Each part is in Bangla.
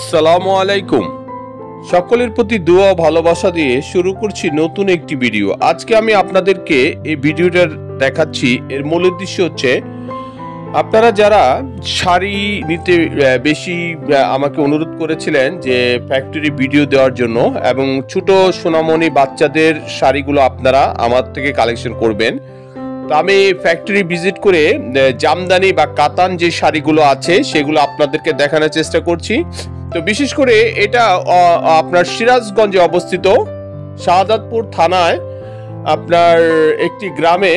আসসালামু আলাইকুম। সকলের প্রতি দোয়া ও ভালোবাসা দিয়ে শুরু করছি নতুন একটি ভিডিও। আজকে আমি আপনাদেরকে এই ভিডিওটা দেখাচ্ছি। এর মূল উদ্দেশ্য হচ্ছে আপনারা যারা শাড়ি নিতে বেশি আমাকে অনুরোধ করেছিলেন যে ফ্যাক্টরি ভিডিও দেওয়ার জন্য, এবং ছোট সোনামণি বাচ্চাদের শাড়িগুলো আপনারা আমার থেকে কালেকশন করবেন। তো আমি ফ্যাক্টরি ভিজিট করে জামদানি বা কাতান যে শাড়িগুলো আছে সেগুলো আপনাদেরকে দেখানোর চেষ্টা করছি। তো বিশেষ করে এটা আপনার সিরাজগঞ্জে অবস্থিত, শাহাদাতপুর থানায় আপনার একটি গ্রামে।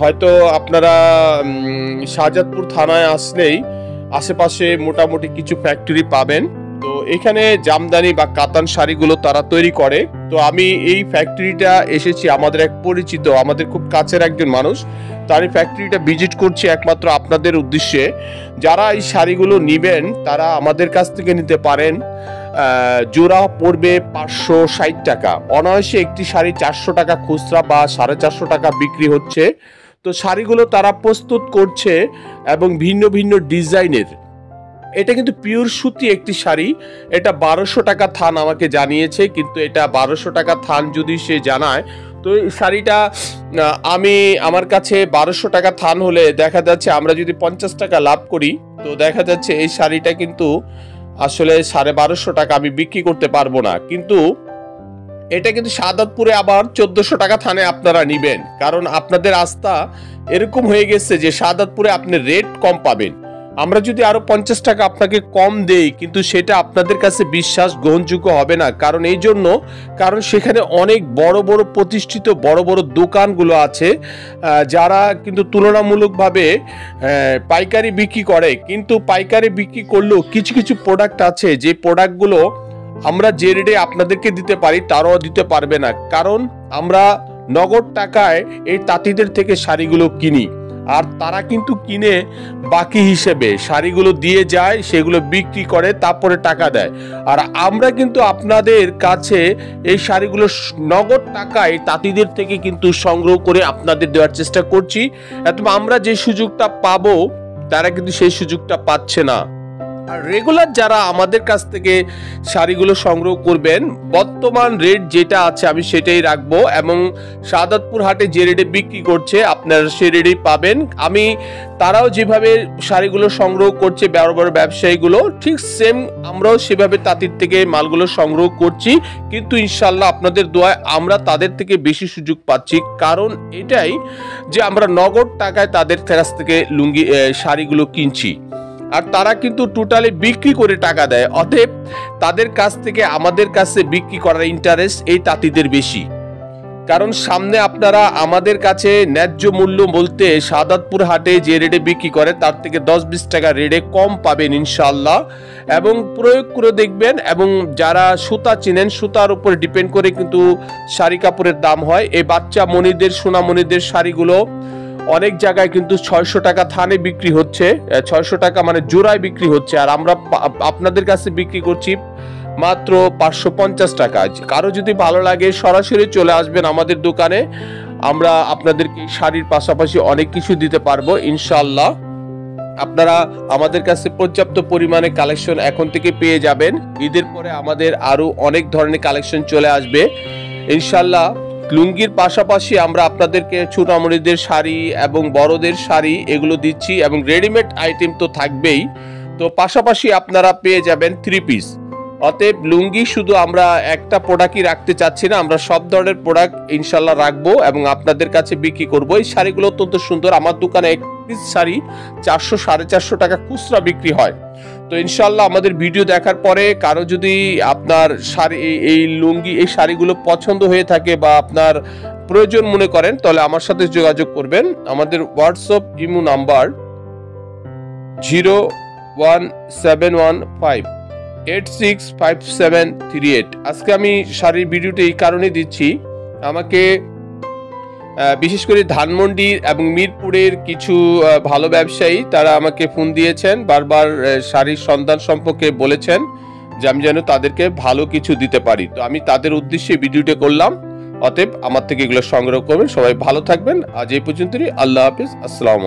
হয়তো আপনারা শাহজাদপুর থানায় আসলেই আশেপাশে মোটামুটি কিছু ফ্যাক্টরি পাবেন। তো এখানে জামদানি বা কাতান শাড়িগুলো তারা তৈরি করে। তো আমি এই ফ্যাক্টরিটা এসেছি, আমাদের এক পরিচিত, আমাদের খুব কাছের একজন মানুষ, তার এই ফ্যাক্টরিটা ভিজিট করছি একমাত্র আপনাদের উদ্দেশ্যে। যারা এই শাড়িগুলো নেবেন তারা আমাদের কাছ থেকে নিতে পারেন। জোড়া পড়বে 560 টাকা। অনায়াসে একটি শাড়ি 400 টাকা খুচরা বা 450 টাকা বিক্রি হচ্ছে। তো শাড়িগুলো তারা প্রস্তুত করছে এবং ভিন্ন ভিন্ন ডিজাইনের। এটা কিন্তু পিওর সুতি একটি শাড়ি। এটা 1200 টাকা থান আমাকে জানিয়েছে, কিন্তু এটা 1200 টাকা থান যদি সে জানায়, তো এই শাড়িটা আমার কাছে 1200 টাকা থান হলে দেখা যাচ্ছে আমরা যদি 50 টাকা লাভ করি, তো দেখা যাচ্ছে এই শাড়িটা কিন্তু আসলে 1250 টাকা আমি বিক্রি করতে পারবো না। কিন্তু এটা কিন্তু শাহাদাতপুরে আবার 1400 টাকা থানে আপনারা নিবেন, কারণ আপনাদের আস্থা এরকম হয়ে গেছে যে শাহাদাতপুরে আপনি রেট কম পাবেন। আমরা যদি আরো 50 টাকা আপনাকে কম দেই, কিন্তু সেটা আপনাদের কাছে বিশ্বাস গ্রহণযোগ্য হবে না। কারণ এই জন্য, কারণ সেখানে অনেক বড় বড় প্রতিষ্ঠিত বড় বড় দোকানগুলো আছে যারা কিন্তু তুলনামূলকভাবে পাইকারি বিক্রি করে। কিন্তু পাইকারি বিক্রি করলেও কিছু কিছু প্রোডাক্ট আছে যে প্রোডাক্টগুলো আমরা যে রেটে আপনাদেরকে দিতে পারি তারাও দিতে পারবে না, কারণ আমরা নগদ টাকায় এই তাঁতিদের থেকে শাড়িগুলো কিনি, আর তারা কিন্তু কিনে বাকি হিসেবে শাড়িগুলো দিয়ে যায়, সেগুলো বিক্রি করে, তারপরে টাকা দেয়। আর আমরা কিন্তু আপনাদের কাছে এই শাড়িগুলো নগদ টাকায় তাঁতিদের থেকে কিন্তু সংগ্রহ করে আপনাদের দেওয়ার চেষ্টা করছি। একদম আমরা যে সুযোগটা পাবো তারা কিন্তু সেই সুযোগটা পাচ্ছে না। আর রেগুলার যারা আমাদের কাছ থেকে শাড়িগুলো সংগ্রহ করবেন, বর্তমান রেট যেটা আছে আমি সেটাই রাখবো, এবং শাহাদাতপুর হাটে যে রেটে বিক্রি করছে আপনারা সেই রেটেই পাবেন। আমি তারাও যেভাবে শাড়িগুলো সংগ্রহ করছে বড় বড় ব্যবসায়ীগুলো, ঠিক সেম আমরাও সেভাবে তাঁতির থেকে মালগুলো সংগ্রহ করছি। কিন্তু ইনশাল্লাহ আপনাদের দোয়ায় আমরা তাদের থেকে বেশি সুযোগ পাচ্ছি, কারণ এটাই যে আমরা নগদ টাকায় তাদের কাছ থেকে শাড়িগুলো কিনছি, আর তারা কিন্তু টোটালি বিক্রি করে টাকা দেয়। অতএব তাদের কাছ থেকে আমাদের কাছে বিক্রি করার ইন্টারেস্ট এই তাঁতিদের বেশি, কারণ সামনে আপনারা আমাদের কাছে ন্যায্য মূল্য বলতে শাহাদাতপুর হাটে যে রেটে বিক্রি করে তার থেকে 10-20 টাকা রেটে কম পাবেন ইনশাল্লাহ। এবং প্রয়োগ করে দেখবেন, এবং যারা সুতা চিনেন, সুতার উপর ডিপেন্ড করে কিন্তু শাড়ি কাপড়ের দাম হয়। এই বাচ্চা মণিদের, সোনামণিদের শাড়িগুলো অনেক জায়গায় কিন্তু 600 টাকা থানে বিক্রি হচ্ছে, 600 টাকা মানে জোড়ায় বিক্রি হচ্ছে, আর আমরা আপনাদের কাছে বিক্রি করছি মাত্র 550 টাকা। কারো যদি ভালো লাগে সরাসরি চলে আসবেন আমাদের দোকানে, আমরা আপনাদেরকে শাড়ির পাশাপাশি অনেক কিছু দিতে পারবো ইনশাল্লাহ। আপনারা আমাদের কাছে পর্যাপ্ত পরিমাণে কালেকশন এখন থেকে পেয়ে যাবেন। ঈদের পরে আমাদের আরো অনেক ধরনের কালেকশন চলে আসবে ইনশাল্লাহ। লুঙ্গির পাশাপাশি আমরা আপনাদেরকে ছোটমণিদের শাড়ি এবং বড়দের শাড়ি এগুলো দিচ্ছি, এবং রেডিমেড আইটেম তো থাকবেই। তো পাশাপাশি আপনারা পেয়ে যাবেন 3 পিস। অতএব লুঙ্গি শুধু আমরা একটা প্রোডাক্টই রাখতে চাচ্ছি না, আমরা সব ধরনের প্রোডাক্ট ইনশাল্লাহ রাখবো এবং আপনাদের কাছে বিক্রি করবো। এই শাড়িগুলো অত্যন্ত সুন্দর। আমার দোকানে এক পিস শাড়ি 400-450 টাকা খুচরা বিক্রি হয়। তো ইনশাল্লাহ আমাদের ভিডিও দেখার পরে কারো যদি আপনার শাড়ি, এই লুঙ্গি, এই শাড়িগুলো পছন্দ হয়ে থাকে বা আপনার প্রয়োজন মনে করেন, তাহলে আমার সাথে যোগাযোগ করবেন। আমাদের হোয়াটসঅ্যাপ ইমো নাম্বার 01715865738। আজকে আমি শাড়ির ভিডিওটা এই কারণে দিচ্ছি, আমাকে বিশেষ করে ধানমন্ডি এবং মিরপুরের কিছু ভালো ব্যবসায়ী তারা আমাকে ফোন দিয়েছেন, বারবার শাড়ির সন্ধান সম্পর্কে বলেছেন যে আমি যেন তাদেরকে ভালো কিছু দিতে পারি। তো আমি তাদের উদ্দেশ্যে ভিডিওটা করলাম। অতএব আমার থেকে এগুলো সংগ্রহ করবেন। সবাই ভালো থাকবেন। আজ এই পর্যন্তই। আল্লাহ হাফিজ। আসসালামু আলাইকুম।